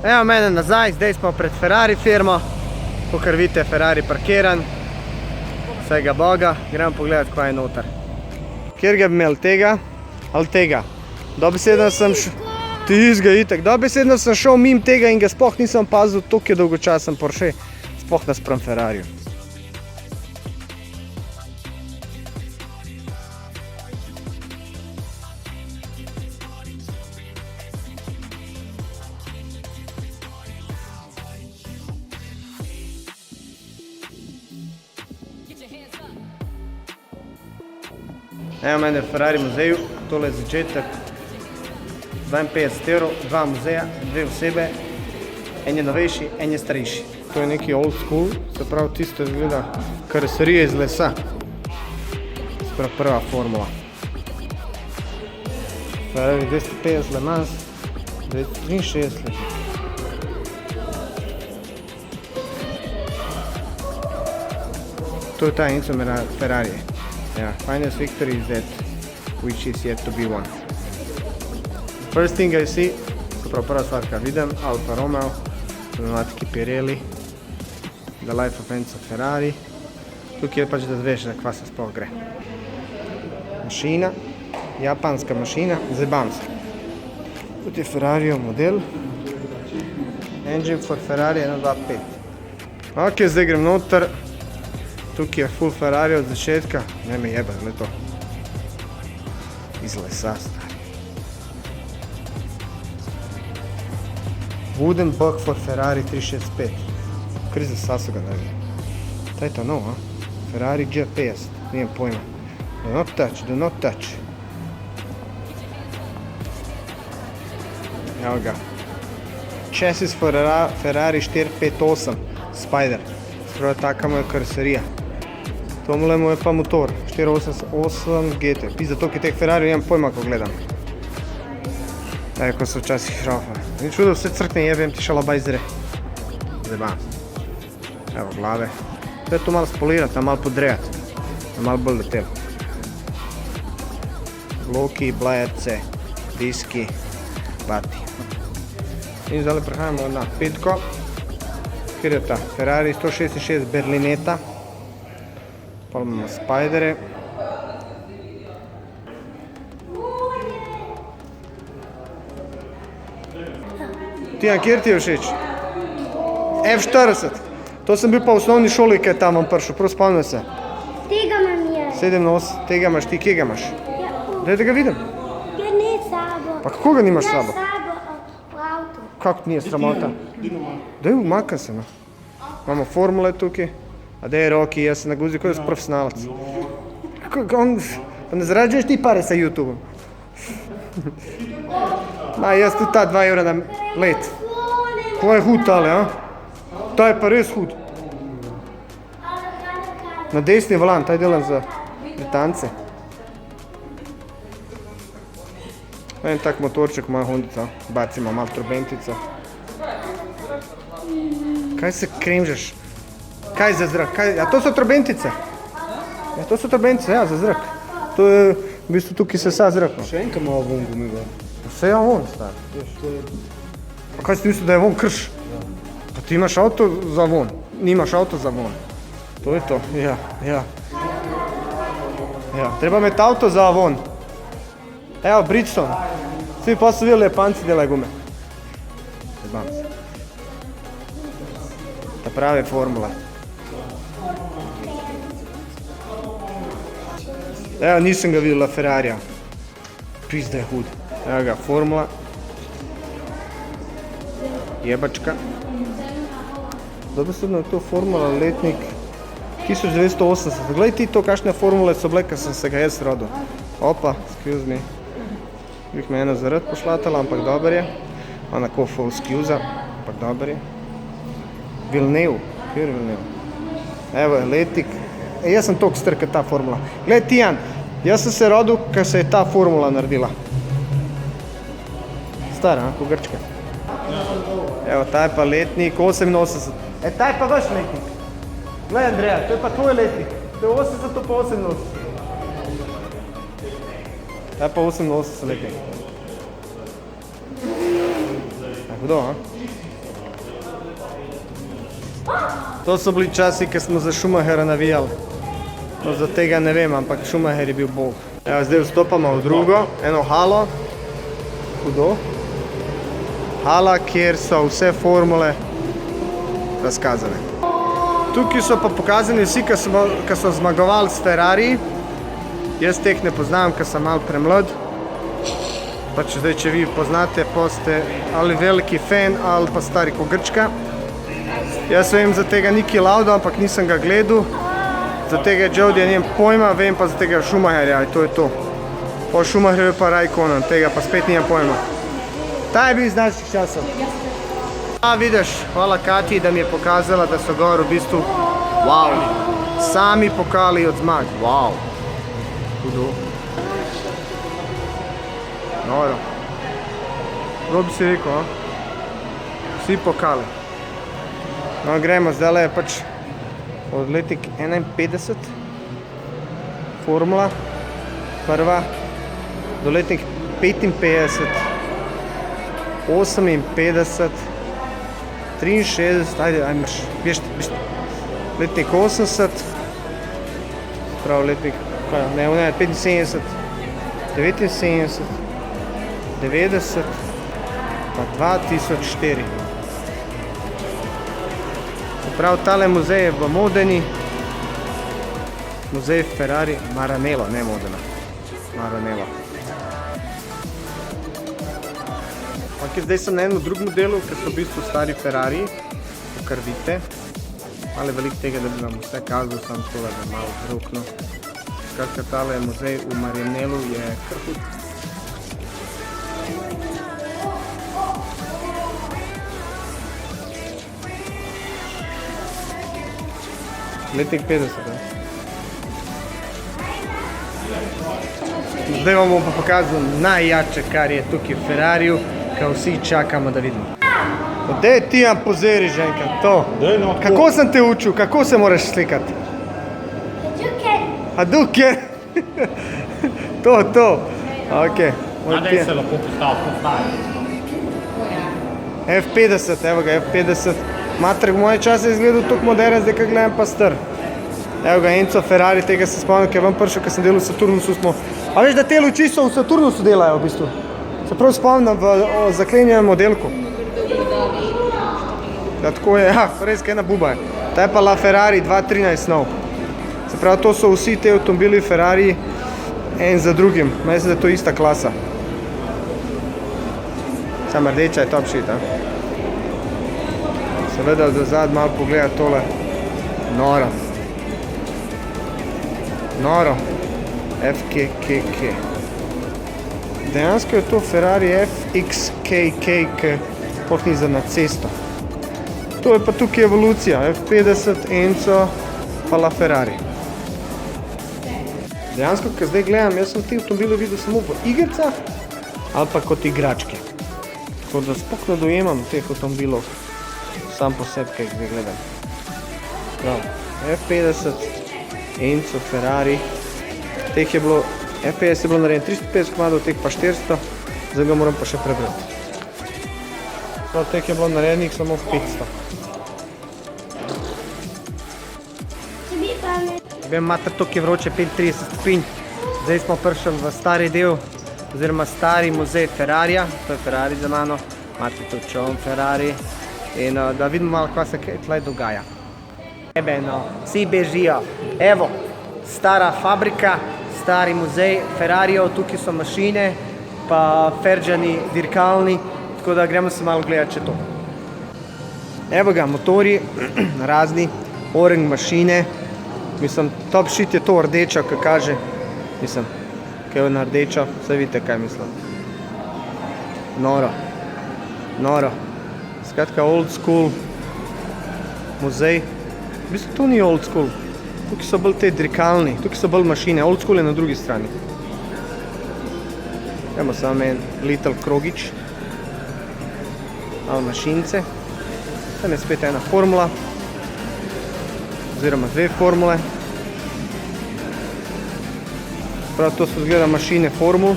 Evo mene nazaj, zdaj smo pred Ferrari firmo. Kakor vidite, Ferrari parkiran. Vsega boga, gremo pogledati, kaj je noter. Kjer ga bi imel, tega ali tega? Dobesedno sem dobesedno sem šel mimo tega in ga sploh nisem opazil, toliko je dolgočasen Porsche, sploh naspram Ferrariju. Evo mene v Ferrari muzeju, tole je začetek. 52 €, 2 muzeja, 2 osebe, en je novejši, en je starejši. To je neki old school, se pravi tisto izgleda karoserija iz lesa. Se pravi prva formula. Ferrari 250 Le Mans, 263 let. To je ta Enzo Ferrari. Yeah, finest victory is that which is yet to be won. The first thing I see, se pravi prva stvar, kar vidim, Alfa Romeo, pneumatiki Pirelli, The Life of Enzo Ferrari. Tukaj je pač, da zveš, za kva se sploh gre. Mašina, japanska mašina, zebam se. Tukaj je Ferrarijev model. Engine for Ferrari 1.2.5. Ok, zdaj grem noter. Tukaj je full Ferrari od začetka. Ne me jeba, gled to. Iz lesa, stari. Wooden bug for Ferrari 365. Kar za saso ga naredili. Taj je to nov, a? Ferrari G50. Nijem pojma. Do not touch, do not touch. Evo ga. Chassis Ferrari 458 Spider. Spravi taka moja karoserija. Tomule mu je pa motor. 488 GT. Pizda toliko teh Ferrari, imam pojma, ko gledam. Daj, ko so včasih šrafa. Ni čudo, vse crkne jebem ti šalabajzere. Zebam. Evo glave. To je to malo spolirati, malo podrejati. Malo bolj letel. Bloki, blajerce, diski, bati. In zdaj prehajamo na petko. Kjer je ta? Ferrari 166 Berlinetta. Pa imamo Spidere. Tijan, kjer ti je všeč? F40. To sem bil pa v osnovni šoli, kaj tam vam prišel, prav spomnim se. Tega imam jaz. 7-8, tega imaš ti, kje ga imaš? Daj, da ga vidim. Ja, ne sabo. Pa kako ga nimaš sabo? Ja, sabo v avtu. Kako ti nije sramota? Daj, umakam se, no. Imamo formule tukaj. A daj, Roki, jaz se naguzil, kot da si profesionalac. Pa ne zarađuješ ti pare sa YouTube-om? Ma, jaz tudi ta 2 € na let. Ko je hud tale, a? Ta je pa res hud. Na desni volan, taj delam za Britance. En tak motorček, moja Hondica. Bacimo malo turbentica. Kaj se kremžeš? Kaj za zrak? Ja, to so turbentice. Ja, to so turbentice, ja, za zrak. To je, v bistvu tukaj se sa zrak. Še enka malo von gumiga. Vse je von, star. Pa kaj si mislil, da je von krš? Pa ti imaš avto za von. Nimaš avto za von. To je to, ja, ja. Ja, treba imeti avto za von. Evo, Bridgestone. Svi pa su vidjeli, Japanci delajo gume. Zebam se. Ta prave formule. Evo, nisem ga videla Ferrarija. Pizda je hud. Evo ga, formula. Jebačka. Dobesedno je to formula letnik 1980. Glej ti to, kakšne formule so bile, kad sem se ga jaz rodil. Opa, excuse me. Bih me ena zaradi pošlatala, ampak dober je. Ona ko full excuse, ampak dober je. Villeneuve. Kjer je Villeneuve? Evo je letnik. Jaz sem toliko star, kad ta formula. Glej Tijan, jaz sem se rodil, kad se je ta formula naredila. Stara, ko Grčka. Evo, ta je pa letnik 88. Ta je pa vaš letnik. Glej Andreja, to je pa tvoj letnik. To je 80, to pa 88. Ta je pa 88 letnik. Hudo, a? To so bili časi, ki smo za Schumachera navijali. No, za tega ne vem, ampak Schumacher je bil bog. Evo, zdaj vstopamo v drugo, eno halo. Hudo. Hala, kjer so vse formule razkazane. Tukaj so pa pokazani vsi, ki so zmagovali s Ferrari. Jaz teh ne poznam, ker sem malo premlad. Pač zdaj, če vi poznate, pa ste ali veliki fan ali pa stari ko Grčka. Jaz vem za tega Niki Lauda, ampak nisem ga gledal. Za tega Jodija nimam pojma, vem pa za tega Schumacherja, to je to. Po Schumacherju pa Raikkonen, tega pa spet nimam pojma. Ta je bil iz naših časov. Vidiš, hvala Katji, da mi je pokazala, da so gor v bistvu sami pokali od zmag. Hudo. Noro. Kdo bi si rekel, vsi pokali. No, gremo, zdaj je pač od letnik 51, formula, prva, do letnik 55, 58, 63, ajde, bežite, letnik 80, prav letnik, ne, 75, 79, 90, pa 2004. Prav tale muzej je v Modeni, muzej Ferrari Maranello, ne Modena, Maranello. Ok, zdaj sem na enem drugem modelu, ker so v bistvu stari Ferrari, kar vidite. Malo je veliko tega, da bi vam vse kazal, sam tole, da malo zrukno. Skratka, tale muzej v Maranellu je kar hud. Letnik 50, Zdaj vam bom pa pokazal najjače, kar je tukaj v Ferrariju, kar vsi čakamo, da vidimo. Dej ti nam pozeri, ženka, to. Kako sem te učil, kako se moraš slikati? Hadouken! To. Ok. Nadej se lahko postavi. F50, evo ga, F50. Matrek v moje čase je izgledal tako moderen, zdaj kaj gledam pa star. Evo ga, Enzo Ferrari, tega se spomnim, ker je vam prišel, ker sem delal v Saturnusu smo. A veš, da te luči so v Saturnusu delajo v bistvu? Se prav spomnim v zaklenjenem modelku. Da tako je, res kaj ena buba je. Ta je pa La Ferrari 213 nov. Se pravi, to so vsi te avtomobili Ferrari en za drugim. Mislim, da je to ista klasa. Sam rdeča je top shit, Seveda, da zad malo pogleda tole. Noro. FKKK. Dejansko je to Ferrari FXKK, ki sploh ni za na cesto. To je pa tukaj evolucija. F50, Enzo, pa La Ferrari. Dejansko, ko zdaj gledam, jaz sem te avtomobile videl samo v igricah ali pa kot igračke. Tako da sploh ne dojemam teh avtomobilov. Sam po sebi, kaj zdaj gledam. Prav, F50, Enzo, Ferrari. Teh je bilo, F50 je bilo narejen 350 komadov, teh pa 400. Zdaj ga moram pa še prebrati. Prav, teh je bilo narejenih samo 500. Vem, mater, toliko je vroče, 35 stopinj. Zdaj smo prišli v stari del, oziroma stari muzej Ferrarija. To je Ferrari za mano. Imate tudi čovn Ferrari. In da vidimo malo, kaj se tukaj dogaja. Vsi bežijo. Evo, stara fabrika, stari muzej Ferrarijev, tukaj so mašine, pa Ferrari dirkalni, tako da gremo se malo gledati, če to. Evo ga, motori, razni, orange mašine. Mislim, top shit je to rdeča, kaj kaže. Mislim, kaj je na rdečo, vse vidite, kaj mislim. Noro. Skratka, old school muzej. V bistvu to ni old school. Tukaj so bolj te dirkalni, tukaj so bolj mašine. Old school je na drugi strani. Imamo samo en little krogič. Malo mašince. Tam je spet ena formula. Oziroma dve formule. Prav to so zgleda mašine formul.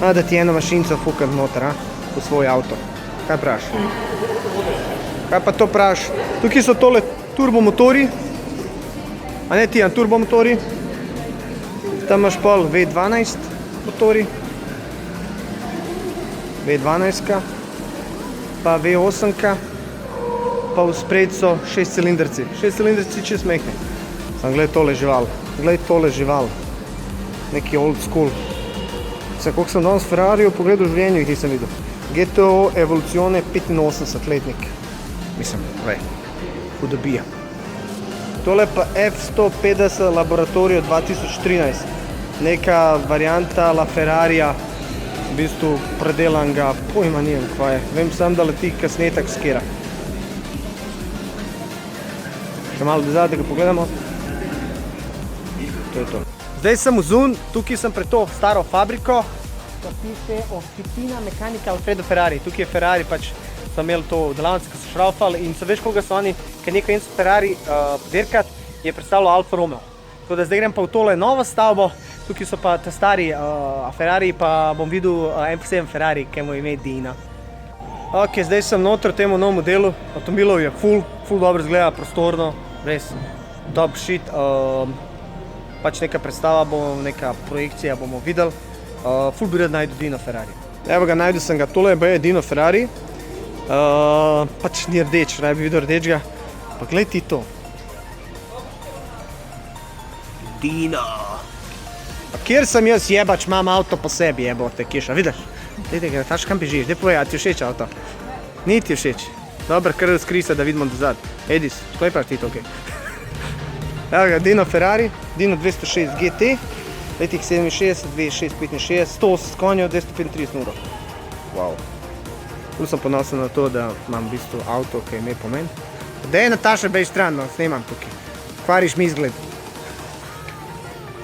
Da ti eno mašinco fukam noter, v svoj avto. Kaj praviš? Kaj pa to praviš? Tukaj so tole turbomotori, a ne Tijan, turbomotori. Tam imaš pol V12 motori, V12-ka, pa V8-ka, pa v spred so 6-cilindrci. 6-cilindrci čist mehni. Sam gled tole žival. Neki old school. Vse, koliko sem danes Ferrarijo pogledal v življenju, jih nisem videl. GTO Evoluzione 85-letnik. Mislim, vej, hudobija. Tole pa F150 Laboratorio 2013. Neka varianta La Ferrarija, v bistvu predelanga, pojma nijem kva je. Vem sam, da leti kasnetek skera. Še malo dozad, da ga pogledamo. To je to. Zdaj sem vzun, tukaj sem pred to staro fabriko, pa piše Officina Meccanica Alfredo Ferrari. Tukaj je Ferrari, pač so imeli to delavnice, ko so šraufali in so veš, koga so oni, ker neko Enzo Ferrari dirkat, je predstavljal Alfa Romeo. Tako da zdaj grem pa v tole novo stavbo, tukaj so pa te stari Ferrari, pa bom videl M7 Ferrari, ki mu ime Dina. Ok, zdaj sem noter v temu novem modelu, avtomobilov je ful dobro izgleda, prostorno, res top shit. Pač neka predstava bo, neka projekcija bomo videli. Ful bi rad najdu Dino Ferrari. Evo ga, najdu sem ga, tole je Dino Ferrari. Pač ni rdeč, raj bi videl rdečega. Pa glej ti to. Dino. Pa kjer sem jaz jebač, imam avto po sebi, jebote, kiša, vidiš? Dajte ga, taš kam bežiš, daj povej, a ti všeč avto? Ni ti všeč. Dobro, kar razkri se, da vidimo dozad. Edis, tako je prav ti to, okej. Evo ga, Dino Ferrari, Dino 206 GT, letih 67, 265, 180 konjev, 235 ur. Wow. Tu sem ponosen na to, da imam v bistvu avto, ki ime pomen. Dej, Nataša, bej stran, no, snemam tukaj. Kvariš mi izgled.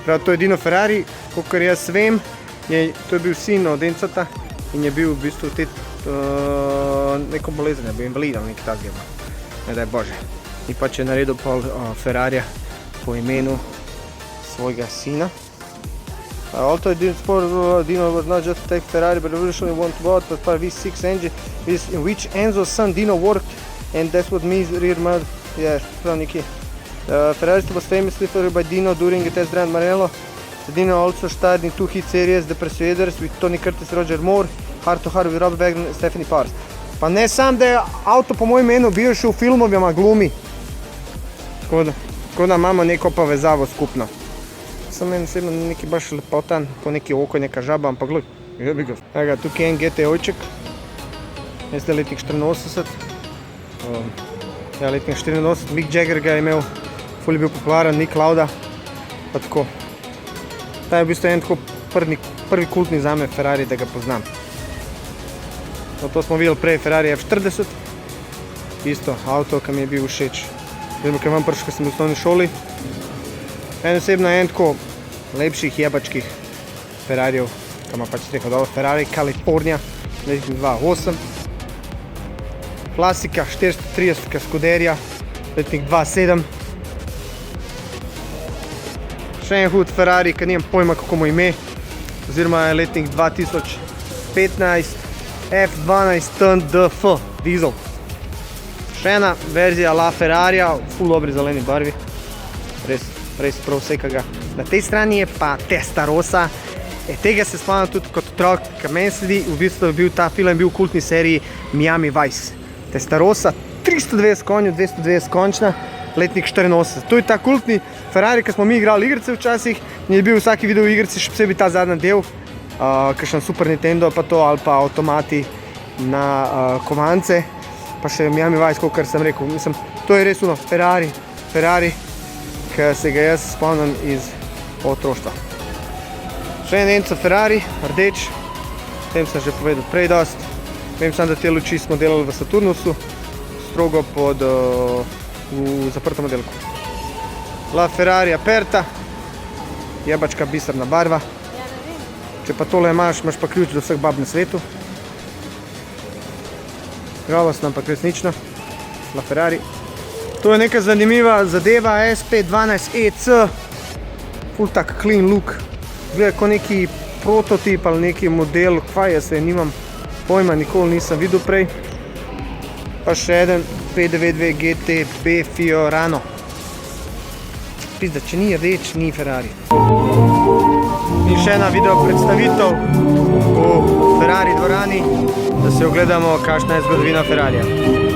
Prav, to je Dino Ferrari, kakor jaz vem, to je bil sin od Encata in je bil v bistvu neko bolezen, je bil invalid ali nekaj takega. Ne daj Bože. In pač je naredil pol Ferrarija po imenu svojega sina. Also, Dino was not just take Ferrari, but originally wanted to but for V6 engine, in which Enzo's son Dino worked, and that's what means rear mud. Yeah, prav neki. Ferrari was famously favored by Dino during a test drive in Maranello. Dino also starred in two hit series, The Persuaders with Tony Curtis, Roger Moore, Heart to Heart with Rob Wagner and Stephanie Pars. Pa ne sam, da je avto po mojem imenu bil še v filmovima glumi. Tako da imamo neko povezavo skupno. Sem meni osebno neki baš lepotan, to neki oko, neka žaba, ampak gled, jebi ga. Evo ga, tukaj je en GT-ojček, jaz je letnik 84. Ja, letnik 84, Mick Jagger ga je imel, ful je bil popularen, Nick Lauda, pa tako. Ta je v bistvu en tako prvi kultni zame Ferrari, da ga poznam. No, to smo videli prej, Ferrari F40, isto avto, ki mi je bil všeč. Zdaj, ker vam prišel, ko sem v osnovni šoli. En osebno en tako lepših jebačkih Ferrarijev, ki ima pač rekel dobro, Ferrari California, letnik 2008. Klasika 430 Scuderia, letnik 2007. Še en hud Ferrari, ki nimam pojma, kako mu ime, oziroma je letnik 2015 F12 TNDF dizel. Še ena verzija La Ferrarija, ful dobri zeleni barvi, res prav vsekaga. Na tej strani je pa Testarossa, tega se spomnim tudi kot otrok, ker meni sledi, v bistvu je bil ta film bil v kultni seriji Miami Vice. Testarossa, 320 konjev, 220 končna, letnik 84. To je ta kultni Ferrari, ki smo mi igrali igrice včasih in je bil v vsaki video igrici, še posebej ta zadnji del, kakšen Super Nintendo pa to, ali pa avtomati na kovance, pa še Miami Vice, kot sem rekel. Mislim, to je res Ferrari, ki se ga jaz spomnim iz otroštva. Še en Enzo Ferrari, rdeč, o tem sem že povedal prej dost. Vem sam, da te luči smo delali v Saturnusu, strogo pod v zaprtem oddelku. La Ferrari Aperta, jebačka biserna barva. Če pa tole imaš, imaš pa ključ do vseh bab na svetu. Žalostno, ampak resnično. La Ferrari. To je neka zanimiva zadeva, SP12EC. Ful tak clean look. Gleda kot neki prototip ali neki model, kva jaz se nimam pojma, nikoli nisem videl prej. Pa še eden 592 GTB Fiorano. Pizda, če ni rdeč, ni Ferrari. In še ena video predstavitev v Ferrari dvorani, da si ogledamo, kakšna je zgodovina Ferrarija.